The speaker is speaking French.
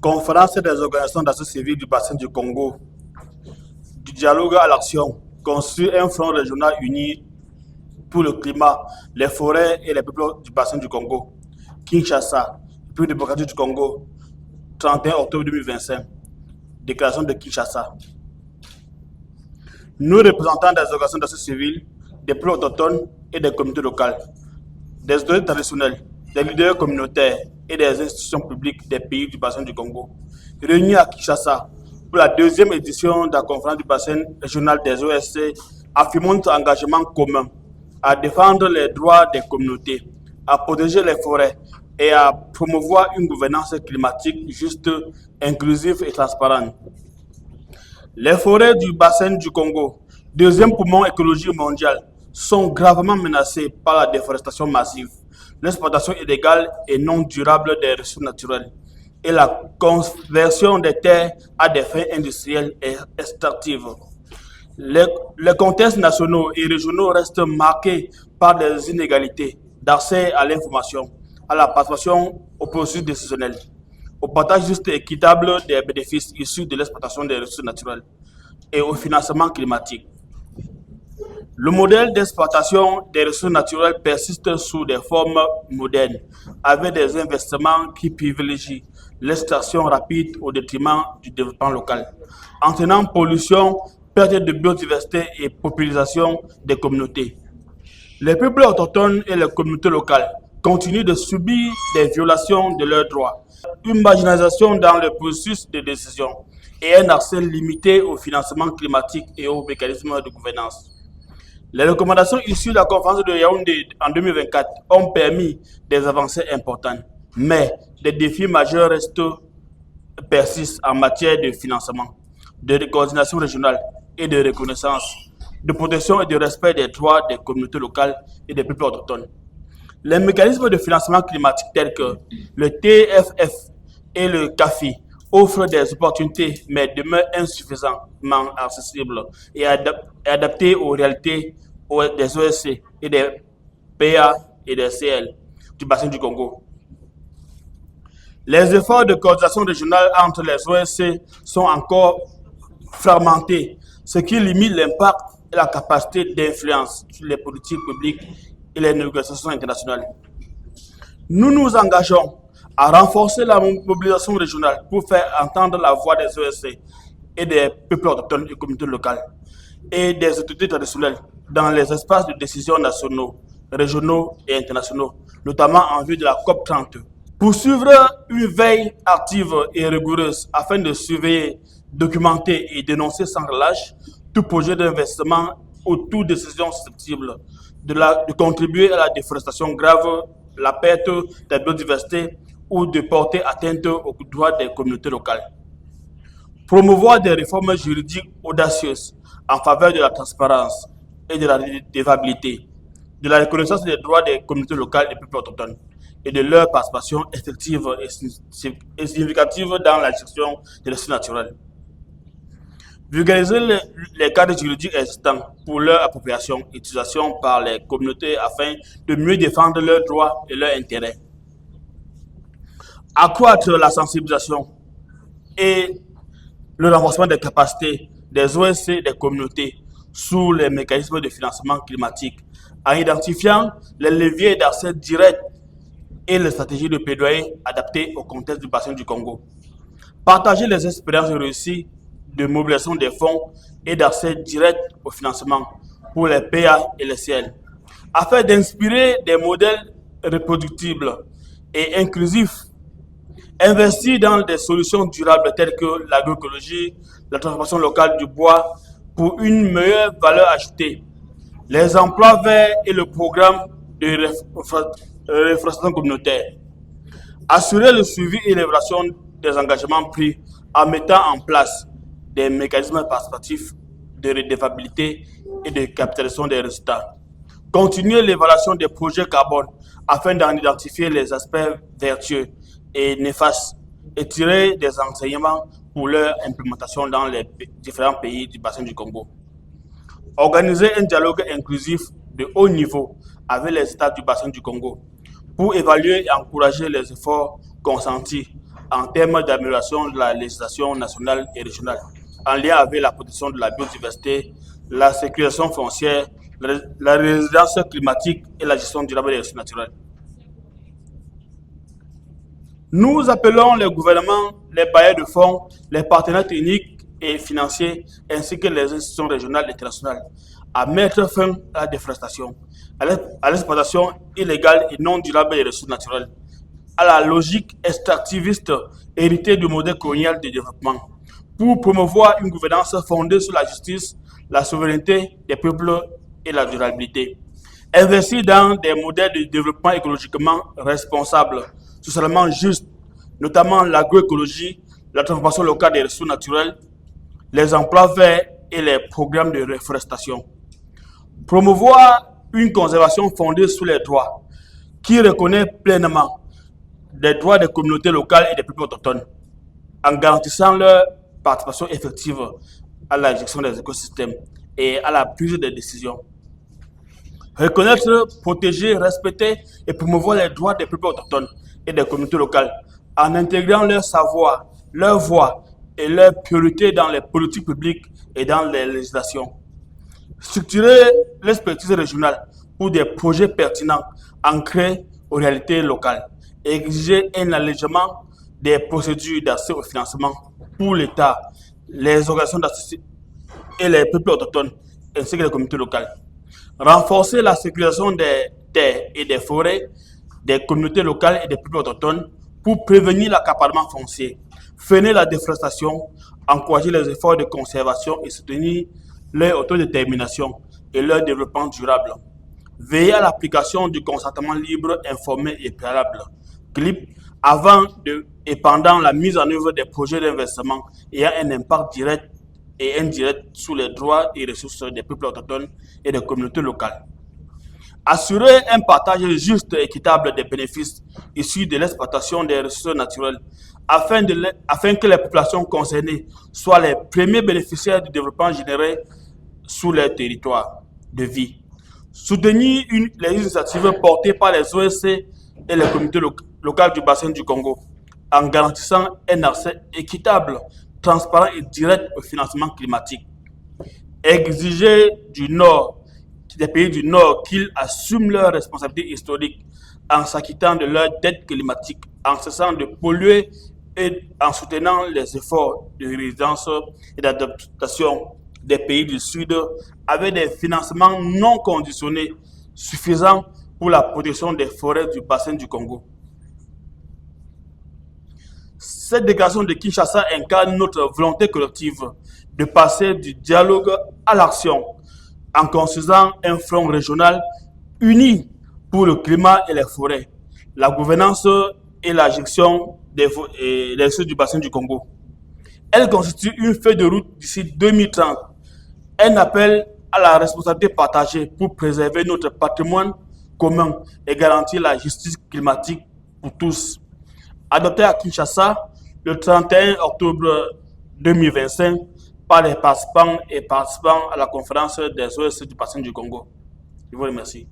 Conférence des organisations de la société civile du bassin du Congo, du dialogue à l'action, construire un front régional uni pour le climat, les forêts et les peuples du bassin du Congo. Kinshasa, République démocratique du Congo, 31 octobre 2025. Déclaration de Kinshasa. Nous, représentants des organisations de la société civile, des peuples autochtones et des communautés locales, des autorités traditionnelles, des leaders communautaires et des institutions publiques des pays du bassin du Congo, réunis à Kinshasa pour la deuxième édition de la conférence du bassin régional des OSC, affirmons notre engagement commun à défendre les droits des communautés, à protéger les forêts et à promouvoir une gouvernance climatique juste, inclusive et transparente. Les forêts du bassin du Congo, deuxième poumon écologique mondial, sont gravement menacées par la déforestation massive, l'exploitation illégale et non durable des ressources naturelles et la conversion des terres à des fins industrielles et extractives. Les contextes nationaux et régionaux restent marqués par des inégalités d'accès à l'information, à la participation au processus décisionnel, au partage juste et équitable des bénéfices issus de l'exploitation des ressources naturelles et au financement climatique. Le modèle d'exploitation des ressources naturelles persiste sous des formes modernes, avec des investissements qui privilégient l'extraction rapide au détriment du développement local, entraînant pollution, perte de biodiversité et paupérisation des communautés. Les peuples autochtones et les communautés locales continuent de subir des violations de leurs droits, une marginalisation dans le processus de décision et un accès limité au financement climatique et aux mécanismes de gouvernance. Les recommandations issues de la conférence de Yaoundé en 2024 ont permis des avancées importantes, mais des défis majeurs persistent en matière de financement, de coordination régionale et de reconnaissance, de protection et de respect des droits des communautés locales et des peuples autochtones. Les mécanismes de financement climatique tels que le TFF et le CAFI offrent des opportunités mais demeurent insuffisamment accessibles et adaptés aux réalités des OSC et des PA et des CL du bassin du Congo. Les efforts de coordination régionale entre les OSC sont encore fragmentés, ce qui limite l'impact et la capacité d'influence sur les politiques publiques et les négociations internationales. Nous nous engageons à renforcer la mobilisation régionale pour faire entendre la voix des OSC et des peuples autochtones et communautés locales et des autorités traditionnelles dans les espaces de décision nationaux, régionaux et internationaux, notamment en vue de la COP30. Poursuivre une veille active et rigoureuse afin de surveiller, documenter et dénoncer sans relâche tout projet d'investissement ou toute décision susceptible de contribuer à la déforestation grave, la perte de la biodiversité ou de porter atteinte aux droits des communautés locales. Promouvoir des réformes juridiques audacieuses en faveur de la transparence et de la redevabilité, de la reconnaissance des droits des communautés locales et des peuples autochtones et de leur participation effective et significative dans la gestion des ressources naturelles. Vulgariser les cadres juridiques existants pour leur appropriation et utilisation par les communautés afin de mieux défendre leurs droits et leurs intérêts. Accroître la sensibilisation et le renforcement des capacités des OSC et des communautés sous les mécanismes de financement climatique en identifiant les leviers d'accès direct et les stratégies de plaidoyer adaptées au contexte du bassin du Congo. Partager les expériences réussies de mobilisation des fonds et d'accès direct au financement pour les PA et les CL, afin d'inspirer des modèles reproductibles et inclusifs. Investir dans des solutions durables telles que l'agroécologie, la transformation locale du bois pour une meilleure valeur ajoutée, les emplois verts et le programme de reforestation communautaire. Assurer le suivi et l'évaluation des engagements pris en mettant en place des mécanismes participatifs de redevabilité et de capitalisation des résultats. Continuer l'évaluation des projets carbone afin d'en identifier les aspects vertueux et néfastes et tirer des enseignements pour leur implémentation dans les différents pays du bassin du Congo. Organiser un dialogue inclusif de haut niveau avec les États du bassin du Congo pour évaluer et encourager les efforts consentis en termes d'amélioration de la législation nationale et régionale, en lien avec la protection de la biodiversité, la sécurisation foncière, la résilience climatique et la gestion durable des ressources naturelles. Nous appelons les gouvernements, les bailleurs de fonds, les partenaires techniques et financiers, ainsi que les institutions régionales et internationales, à mettre fin à la déforestation, à l'exploitation illégale et non durable des ressources naturelles, à la logique extractiviste héritée du modèle colonial de développement, pour promouvoir une gouvernance fondée sur la justice, la souveraineté des peuples et la durabilité. Investir dans des modèles de développement écologiquement responsables, socialement justes, notamment l'agroécologie, la transformation locale des ressources naturelles, les emplois verts et les programmes de reforestation. Promouvoir une conservation fondée sur les droits, qui reconnaît pleinement les droits des communautés locales et des peuples autochtones, en garantissant leur participation effective à la gestion des écosystèmes et à la prise des décisions. Reconnaître, protéger, respecter et promouvoir les droits des peuples autochtones et des communautés locales en intégrant leur savoir, leur voix et leurs priorités dans les politiques publiques et dans les législations. Structurer l'expertise régionale pour des projets pertinents ancrés aux réalités locales et exiger un allègement des procédures d'accès au financement pour l'État, les organisations d'association et les peuples autochtones ainsi que les communautés locales. Renforcer la sécurisation des terres et des forêts des communautés locales et des peuples autochtones pour prévenir l'accaparement foncier, freiner la déforestation, encourager les efforts de conservation et soutenir leur autodétermination et leur développement durable. Veiller à l'application du consentement libre, informé et préalable, CLIP, avant et pendant la mise en œuvre des projets d'investissement ayant un impact direct et indirect sur les droits et ressources des peuples autochtones et des communautés locales. Assurer un partage juste et équitable des bénéfices issus de l'exploitation des ressources naturelles afin que les populations concernées soient les premiers bénéficiaires du développement généré sur leur territoire de vie. Soutenir les initiatives portées par les OSC et les communautés locales du bassin du Congo en garantissant un accès équitable, transparent et direct au financement climatique. Exiger des pays du Nord qu'ils assument leurs responsabilités historiques en s'acquittant de leurs dettes climatiques, en cessant de polluer et en soutenant les efforts de résilience et d'adaptation des pays du Sud avec des financements non conditionnés suffisants pour la protection des forêts du bassin du Congo. Cette déclaration de Kinshasa incarne notre volonté collective de passer du dialogue à l'action en construisant un front régional uni pour le climat et les forêts, la gouvernance et la gestion des ressources du bassin du Congo. Elle constitue une feuille de route d'ici 2030, un appel à la responsabilité partagée pour préserver notre patrimoine commun et garantir la justice climatique pour tous. Adopté à Kinshasa le 31 octobre 2025 par les participants et participants à la conférence des OSC du bassin du Congo. Je vous remercie.